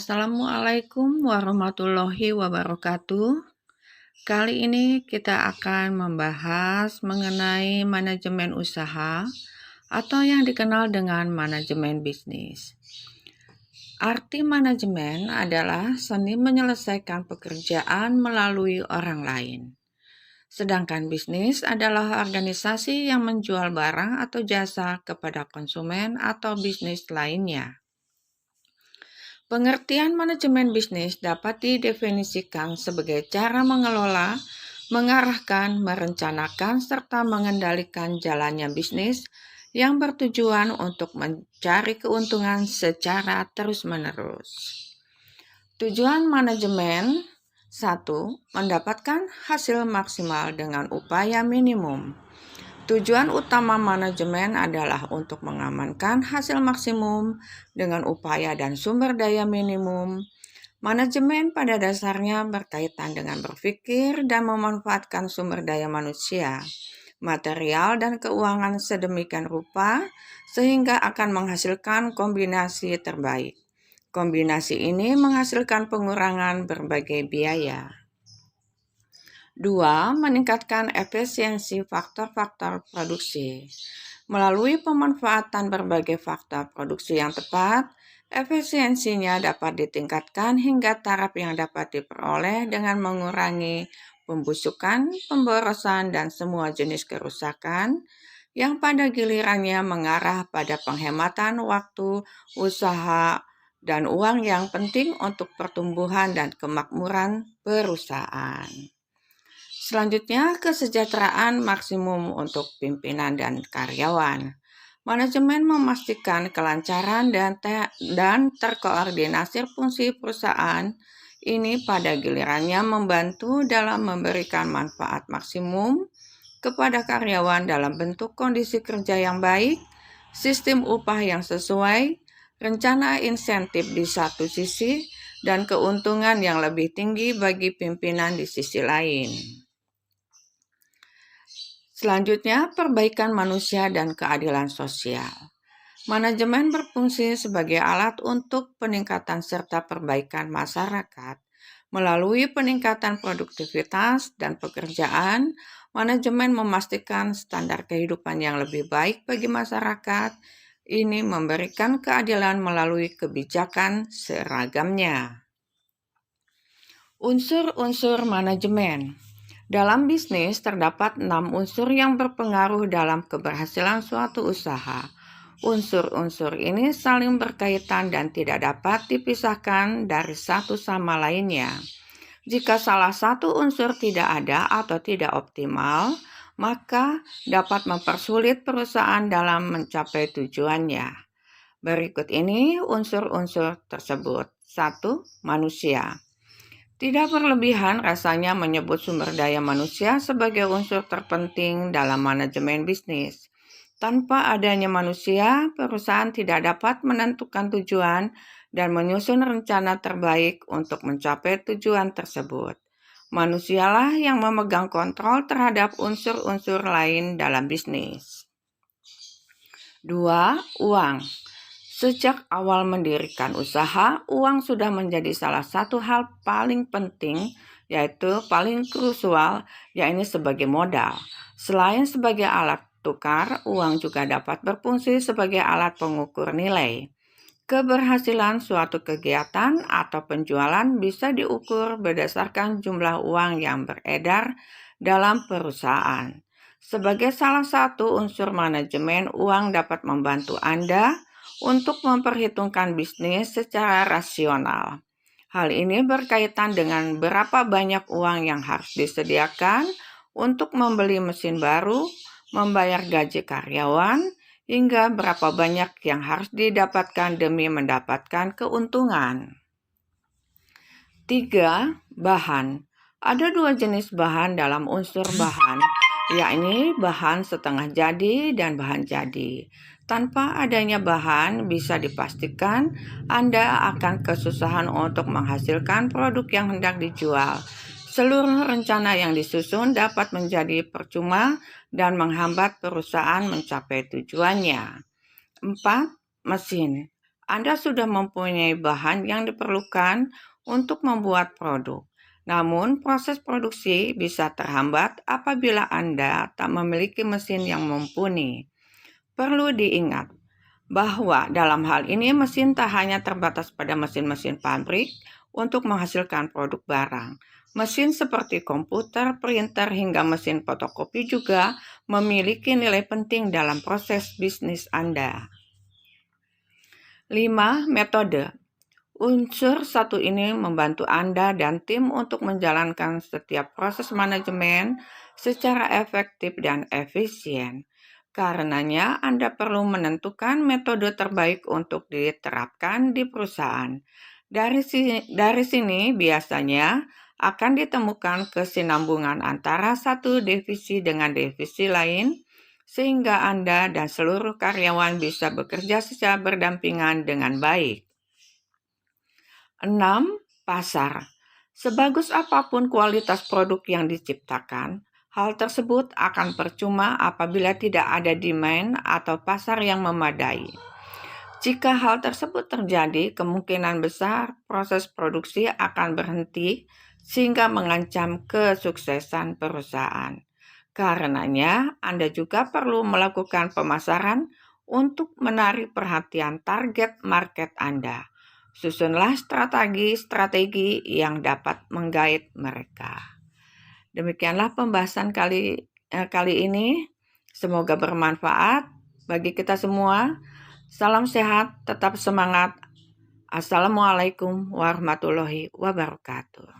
Assalamualaikum warahmatullahi wabarakatuh. Kali ini kita akan membahas mengenai manajemen usaha atau yang dikenal dengan manajemen bisnis. Arti manajemen adalah seni menyelesaikan pekerjaan melalui orang lain. Sedangkan bisnis adalah organisasi yang menjual barang atau jasa kepada konsumen atau bisnis lainnya. Pengertian manajemen bisnis dapat didefinisikan sebagai cara mengelola, mengarahkan, merencanakan, serta mengendalikan jalannya bisnis yang bertujuan untuk mencari keuntungan secara terus-menerus. Tujuan manajemen 1. Mendapatkan hasil maksimal dengan upaya minimum. Tujuan utama manajemen adalah untuk mengamankan hasil maksimum dengan upaya dan sumber daya minimum. Manajemen pada dasarnya berkaitan dengan berpikir dan memanfaatkan sumber daya manusia, material, dan keuangan sedemikian rupa sehingga akan menghasilkan kombinasi terbaik. Kombinasi ini menghasilkan pengurangan berbagai biaya. 2. Meningkatkan efisiensi faktor-faktor produksi. Melalui pemanfaatan berbagai faktor produksi yang tepat, efisiensinya dapat ditingkatkan hingga taraf yang dapat diperoleh dengan mengurangi pembusukan, pemborosan, dan semua jenis kerusakan yang pada gilirannya mengarah pada penghematan waktu, usaha, dan uang yang penting untuk pertumbuhan dan kemakmuran perusahaan. Selanjutnya, kesejahteraan maksimum untuk pimpinan dan karyawan. Manajemen memastikan kelancaran dan terkoordinasi fungsi perusahaan ini pada gilirannya membantu dalam memberikan manfaat maksimum kepada karyawan dalam bentuk kondisi kerja yang baik, sistem upah yang sesuai, rencana insentif di satu sisi, dan keuntungan yang lebih tinggi bagi pimpinan di sisi lain. Selanjutnya, perbaikan manusia dan keadilan sosial. Manajemen berfungsi sebagai alat untuk peningkatan serta perbaikan masyarakat. Melalui peningkatan produktivitas dan pekerjaan, manajemen memastikan standar kehidupan yang lebih baik bagi masyarakat. Ini memberikan keadilan melalui kebijakan seragamnya. Unsur-unsur manajemen. Dalam bisnis terdapat 6 unsur yang berpengaruh dalam keberhasilan suatu usaha. Unsur-unsur ini saling berkaitan dan tidak dapat dipisahkan dari satu sama lainnya. Jika salah satu unsur tidak ada atau tidak optimal, maka dapat mempersulit perusahaan dalam mencapai tujuannya. Berikut ini unsur-unsur tersebut. 1. Manusia. Tidak berlebihan rasanya menyebut sumber daya manusia sebagai unsur terpenting dalam manajemen bisnis. Tanpa adanya manusia, perusahaan tidak dapat menentukan tujuan dan menyusun rencana terbaik untuk mencapai tujuan tersebut. Manusialah yang memegang kontrol terhadap unsur-unsur lain dalam bisnis. 2. Uang. Sejak awal mendirikan usaha, uang sudah menjadi salah satu hal paling penting, yaitu paling krusial, yaitu sebagai modal. Selain sebagai alat tukar, uang juga dapat berfungsi sebagai alat pengukur nilai. Keberhasilan suatu kegiatan atau penjualan bisa diukur berdasarkan jumlah uang yang beredar dalam perusahaan. Sebagai salah satu unsur manajemen, uang dapat membantu Anda untuk memperhitungkan bisnis secara rasional. Hal ini berkaitan dengan berapa banyak uang yang harus disediakan untuk membeli mesin baru, membayar gaji karyawan, hingga berapa banyak yang harus didapatkan demi mendapatkan keuntungan. 3. Bahan. Ada 2 jenis bahan dalam unsur bahan, yakni bahan setengah jadi dan bahan jadi. Tanpa adanya bahan, bisa dipastikan Anda akan kesusahan untuk menghasilkan produk yang hendak dijual. Seluruh rencana yang disusun dapat menjadi percuma dan menghambat perusahaan mencapai tujuannya. 4. Mesin. Anda sudah mempunyai bahan yang diperlukan untuk membuat produk. Namun, proses produksi bisa terhambat apabila Anda tak memiliki mesin yang mumpuni. Perlu diingat bahwa dalam hal ini mesin tak hanya terbatas pada mesin-mesin pabrik untuk menghasilkan produk barang. Mesin seperti komputer, printer, hingga mesin fotokopi juga memiliki nilai penting dalam proses bisnis Anda. 5. Metode. Unsur satu ini membantu Anda dan tim untuk menjalankan setiap proses manajemen secara efektif dan efisien. Karenanya, Anda perlu menentukan metode terbaik untuk diterapkan di perusahaan. Dari sini biasanya akan ditemukan kesinambungan antara satu divisi dengan divisi lain, sehingga Anda dan seluruh karyawan bisa bekerja secara berdampingan dengan baik. 6. Pasar. Sebagus apapun kualitas produk yang diciptakan, hal tersebut akan percuma apabila tidak ada demand atau pasar yang memadai. Jika hal tersebut terjadi, kemungkinan besar proses produksi akan berhenti sehingga mengancam kesuksesan perusahaan. Karenanya, Anda juga perlu melakukan pemasaran untuk menarik perhatian target market Anda. Susunlah strategi yang dapat menggait mereka. Demikianlah pembahasan kali ini. Semoga bermanfaat bagi kita semua. Salam sehat, tetap semangat. Assalamualaikum warahmatullahi wabarakatuh.